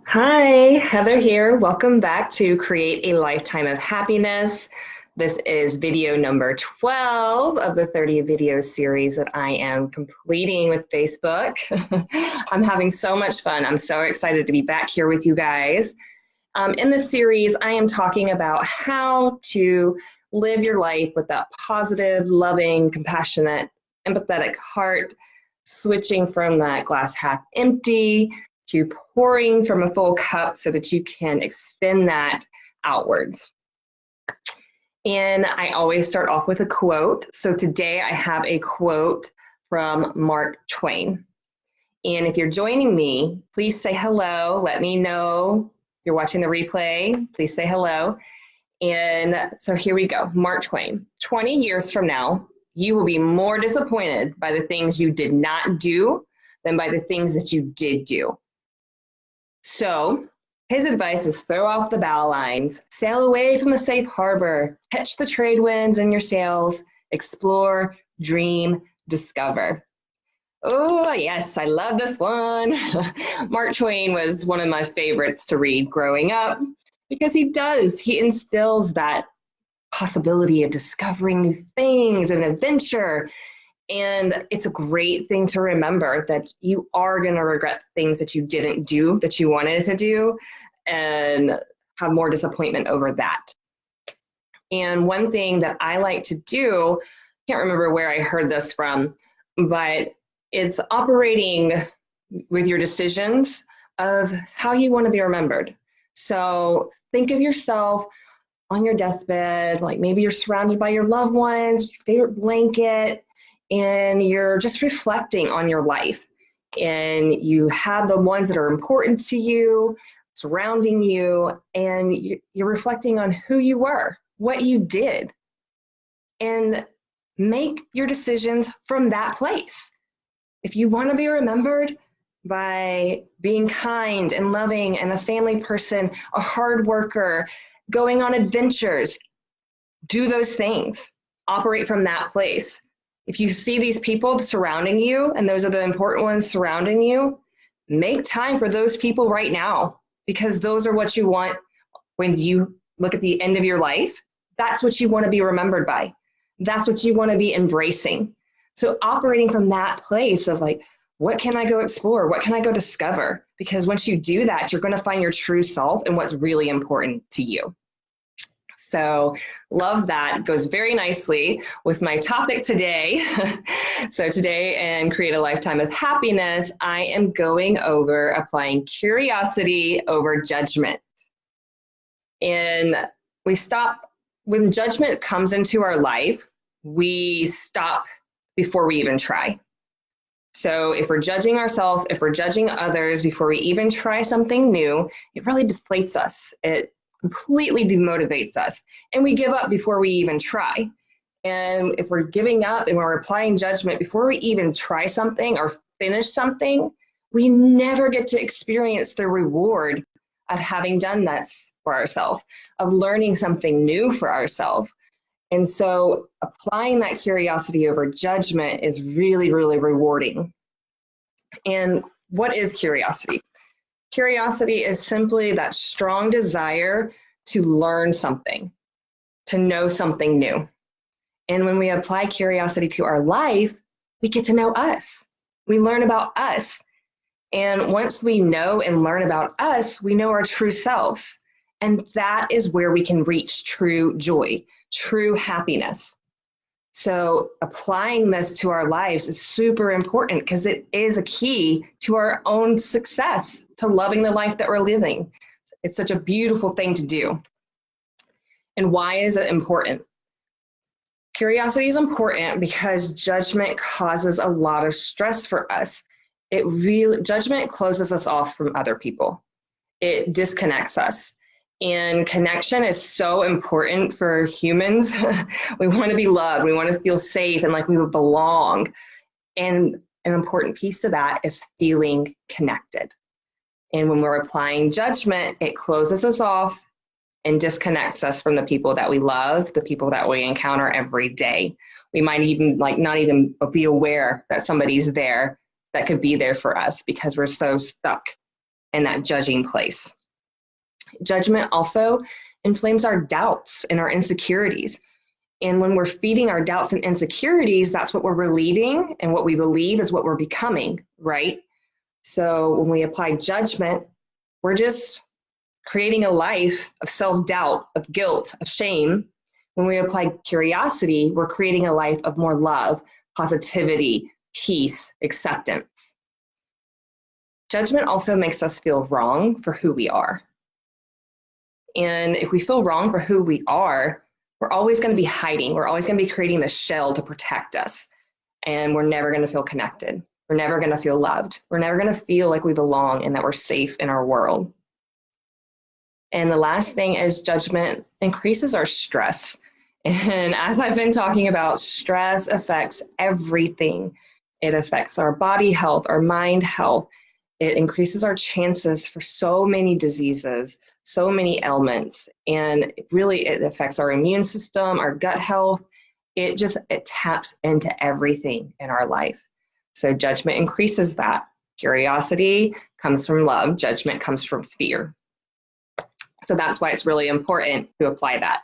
Hi, Heather here. Welcome back to Create a Lifetime of Happiness. This is video number 12 of the 30 video series that I am completing with Facebook. I'm having so much fun. I'm so excited to be back here with you guys. In this series, I am talking about how to live your life with that positive, loving, compassionate, empathetic heart, switching from that glass half empty to pouring from a full cup so that you can extend that outwards. And I always start off with a quote. So today I have a quote from Mark Twain. And if you're joining me, please say hello. Let me know you're watching the replay. Please say hello. And so here we go. Mark Twain. 20 years from now, you will be more disappointed by the things you did not do than by the things that you did do. So his advice is throw off the bow lines, sail away from the safe harbor, catch the trade winds in your sails, explore, dream, discover. Oh, yes, I love this one. Mark Twain was one of my favorites to read growing up because he instills that possibility of discovering new things and adventure. And it's a great thing to remember that you are going to regret things that you didn't do that you wanted to do and have more disappointment over that. And one thing that I like to do, I can't remember where I heard this from, but it's operating with your decisions of how you want to be remembered. So think of yourself on your deathbed, like maybe you're surrounded by your loved ones, your favorite blanket, and you're just reflecting on your life. And you have the ones that are important to you, surrounding you, and you're reflecting on who you were, what you did, and make your decisions from that place. If you want to be remembered by being kind and loving and a family person, a hard worker, going on adventures, do those things. Operate from that place. If you see these people surrounding you, and those are the important ones surrounding you, make time for those people right now, because those are what you want when you look at the end of your life. That's what you want to be remembered by. That's what you want to be embracing. So operating from that place of like, what can I go explore? What can I go discover? Because once you do that, you're going to find your true self and what's really important to you. So love that. Goes very nicely with my topic today. So today in Create a Lifetime of Happiness, I am going over applying curiosity over judgment. And we stop, when judgment comes into our life, we stop before we even try. So if we're judging ourselves, if we're judging others before we even try something new, it really deflates us. It completely demotivates us. And we give up before we even try. And if we're giving up and we're applying judgment before we even try something or finish something, we never get to experience the reward of having done that for ourselves, of learning something new for ourselves. And so applying that curiosity over judgment is really, really rewarding. And what is curiosity? Curiosity is simply that strong desire to learn something, to know something new. And when we apply curiosity to our life, we get to know us. We learn about us. And once we know and learn about us, we know our true selves. And that is where we can reach true joy, true happiness. So applying this to our lives is super important because it is a key to our own success, to loving the life that we're living. It's such a beautiful thing to do. And why is it important? Curiosity is important because judgment causes a lot of stress for us. Judgment closes us off from other people. It disconnects us. And connection is so important for humans. We want to be loved. We want to feel safe and like we would belong. And an important piece of that is feeling connected. And when we're applying judgment, it closes us off and disconnects us from the people that we love, the people that we encounter every day. We might even not even be aware that somebody's there that could be there for us because we're so stuck in that judging place. Judgment also inflames our doubts and our insecurities. And when we're feeding our doubts and insecurities, that's what we're relieving, and what we believe is what we're becoming, right? So when we apply judgment, we're just creating a life of self-doubt, of guilt, of shame. When we apply curiosity, we're creating a life of more love, positivity, peace, acceptance. Judgment also makes us feel wrong for who we are. And if we feel wrong for who we are, we're always going to be hiding. We're always going to be creating the shell to protect us. And we're never going to feel connected. We're never going to feel loved. We're never going to feel like we belong and that we're safe in our world. And the last thing is judgment increases our stress. And as I've been talking about, stress affects everything. It affects our body health, our mind health. It increases our chances for so many diseases, so many ailments. And really, it affects our immune system, our gut health. It taps into everything in our life. So judgment increases that. Curiosity comes from love. Judgment comes from fear. So that's why it's really important to apply that.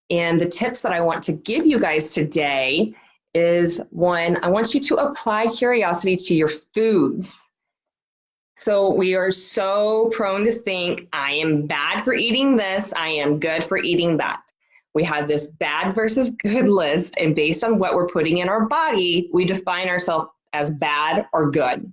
And the tips that I want to give you guys today is, one, I want you to apply curiosity to your foods. So we are so prone to think, I am bad for eating this, I am good for eating that. We have this bad versus good list, and based on what we're putting in our body, we define ourselves as bad or good.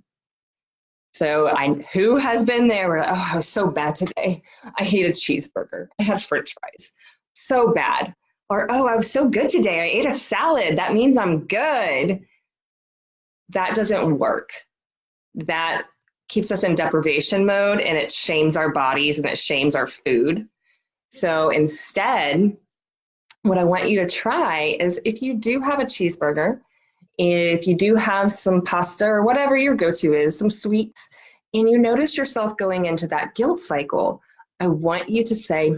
So who has been there where, oh, I was so bad today. I ate a cheeseburger. I had French fries. So bad. Or, oh, I was so good today. I ate a salad. That means I'm good. That doesn't work. That keeps us in deprivation mode, and it shames our bodies and it shames our food. So instead, what I want you to try is, if you do have a cheeseburger, if you do have some pasta or whatever your go-to is, some sweets, and you notice yourself going into that guilt cycle, I want you to say,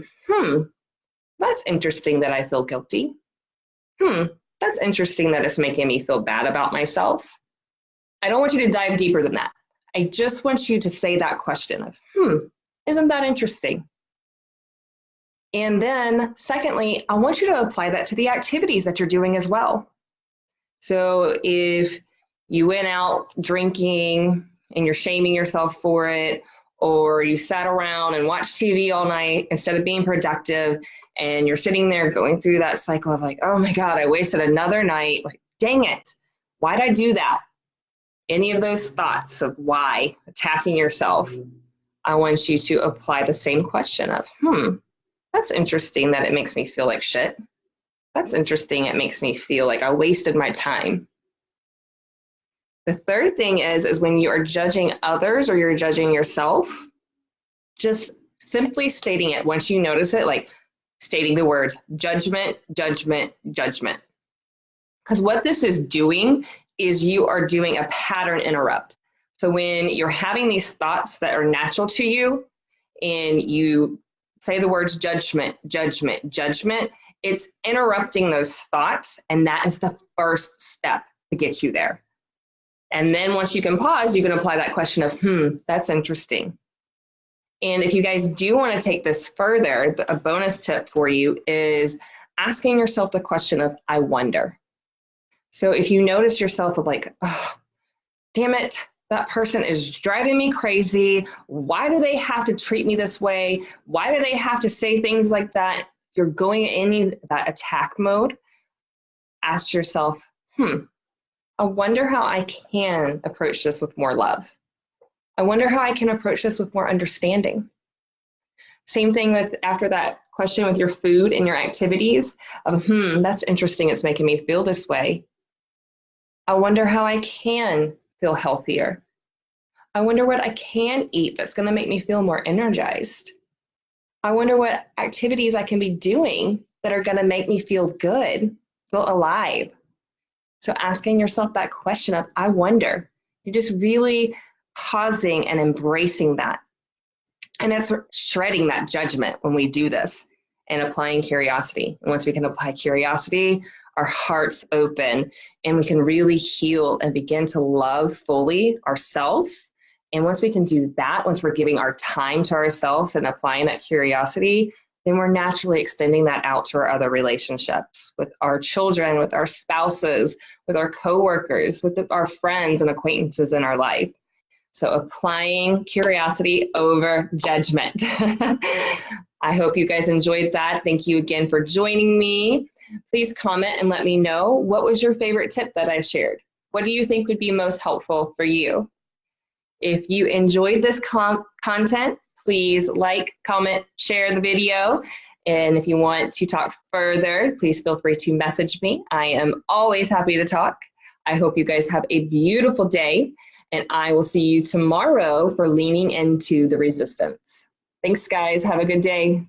that's interesting that I feel guilty. That's interesting that it's making me feel bad about myself. I don't want you to dive deeper than that. I just want you to say that question of, isn't that interesting? And then secondly, I want you to apply that to the activities that you're doing as well. So if you went out drinking and you're shaming yourself for it, or you sat around and watched TV all night instead of being productive, and you're sitting there going through that cycle of like, oh my God, I wasted another night. Like, dang it, why'd I do that? Any of those thoughts of why, attacking yourself, I want you to apply the same question of, that's interesting that it makes me feel like shit. That's interesting, it makes me feel like I wasted my time. The third thing is when you are judging others or you're judging yourself, just simply stating it once you notice it, like stating the words judgment, judgment, judgment. Because what this is doing is you are doing a pattern interrupt. So when you're having these thoughts that are natural to you and you say the words judgment, judgment, judgment, it's interrupting those thoughts, and that is the first step to get you there. And then once you can pause, you can apply that question of, that's interesting. And if you guys do want to take this further, a bonus tip for you is asking yourself the question of, I wonder. So if you notice yourself of like, oh, damn it, that person is driving me crazy. Why do they have to treat me this way? Why do they have to say things like that? You're going in that attack mode. Ask yourself, I wonder how I can approach this with more love. I wonder how I can approach this with more understanding. Same thing with after that question with your food and your activities of, that's interesting, it's making me feel this way. I wonder how I can feel healthier. I wonder what I can eat that's going to make me feel more energized. I wonder what activities I can be doing that are going to make me feel good, feel alive. So asking yourself that question of, I wonder, you're just really pausing and embracing that. And it's shredding that judgment when we do this and applying curiosity. And once we can apply curiosity, our hearts open and we can really heal and begin to love fully ourselves And once we can do that, once we're giving our time to ourselves and applying that curiosity, then we're naturally extending that out to our other relationships with our children, with our spouses, with our coworkers, with our friends and acquaintances in our life. So applying curiosity over judgment. I hope you guys enjoyed that. Thank you again for joining me. Please comment and let me know, what was your favorite tip that I shared? What do you think would be most helpful for you? If you enjoyed this content, please like, comment, share the video. And if you want to talk further, please feel free to message me. I am always happy to talk. I hope you guys have a beautiful day, and I will see you tomorrow for leaning into the resistance. Thanks, guys. Have a good day.